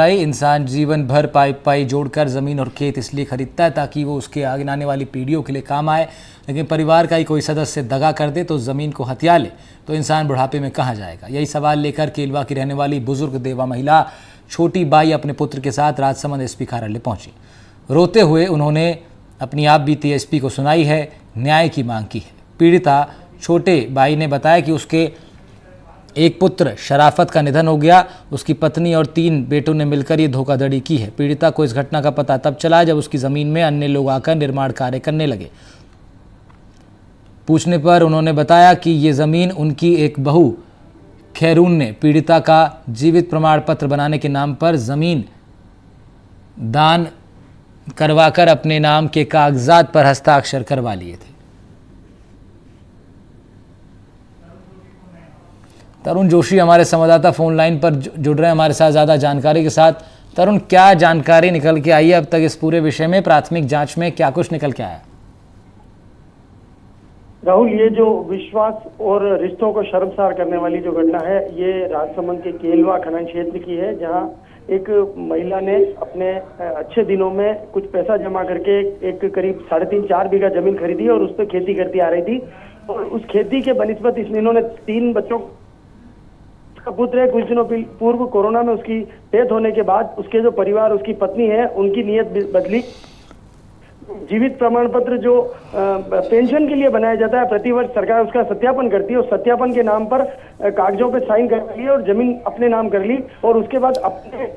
इंसान जीवन भर पाई जोड़कर ज़मीन और खेत इसलिए खरीदता है ताकि वो उसके आगे आने वाली पीढ़ियों के लिए काम आए। लेकिन परिवार का ही कोई सदस्य दगा कर दे तो ज़मीन को हथिया ले तो इंसान बुढ़ापे में कहाँ जाएगा। यही सवाल लेकर केलवा की रहने वाली बुजुर्ग देवा महिला छोटी बाई अपने पुत्र के साथ राजसमंद एसपी कार्यालय पहुंची। रोते हुए उन्होंने अपनी आप बीती एसपी को सुनाई है, न्याय की मांग की है। पीड़िता छोटे बाई ने बताया कि उसके एक पुत्र शराफत का निधन हो गया। उसकी पत्नी और 3 बेटों ने मिलकर ये धोखाधड़ी की है। पीड़िता को इस घटना का पता तब चला जब उसकी ज़मीन में अन्य लोग आकर निर्माण कार्य करने लगे। पूछने पर उन्होंने बताया कि ये ज़मीन उनकी एक बहू खैरून ने पीड़िता का जीवित प्रमाण पत्र बनाने के नाम पर ज़मीन दान करवाकर अपने नाम के कागजात पर हस्ताक्षर करवा लिए थे। तरुण जोशी हमारे संवाददाता फोन लाइन पर जुड़ रहे हैं हमारे साथ ज़्यादा जानकारी के साथ। तरुण, क्या जानकारी निकल के आई है अब तक इस पूरे विषय में? प्राथमिक जांच में क्या कुछ निकल के आया? राहुल, ये जो विश्वास और रिश्तों को शर्मसार करने वाली जो घटना है ये राजसमंद के केलवा खनन क्षेत्र की है, जहां एक महिला ने अपने अच्छे दिनों में कुछ पैसा जमा करके एक करीब 3.5-4 बीघा जमीन खरीदी और उस पर खेती करती आ रही थी। और उस खेती के बनिस्बत इन्होंने 3 बच्चों का पुत्र है। कुछ दिनों पूर्व कोरोना में उसकी डेथ होने के बाद उसके जो परिवार, उसकी पत्नी है, उनकी नीयत बदली। जीवित प्रमाण पत्र जो पेंशन के लिए बनाया जाता है, प्रतिवर्ष सरकार उसका सत्यापन करती है। उस सत्यापन के नाम पर कागजों पे साइन कर लिए और जमीन अपने नाम कर ली और उसके बाद अपने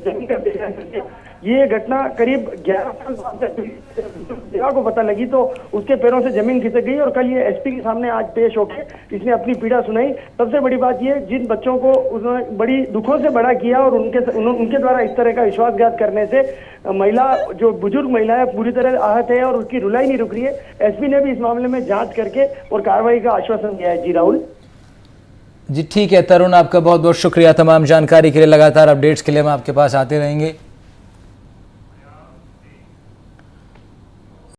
जमीन का ये घटना करीब 11 साल को पता लगी तो उसके पैरों से जमीन खिसक गई और कल ये एसपी के सामने आज पेश होकर इसने अपनी पीड़ा सुनाई। सबसे बड़ी बात ये, जिन बच्चों को उन्होंने बड़ी दुखों से बड़ा किया और उनके द्वारा इस तरह का विश्वासघात करने से महिला, जो बुजुर्ग महिला है, पूरी तरह आहत है और उसकी रुलाई नहीं रुक रही है। एसपी ने भी इस मामले में जांच करके और कार्रवाई का आश्वासन दिया है। जी राहुल। जी ठीक है तरुण, आपका बहुत बहुत शुक्रिया तमाम जानकारी के लिए। लगातार अपडेट्स के लिए हम आपके पास आते रहेंगे।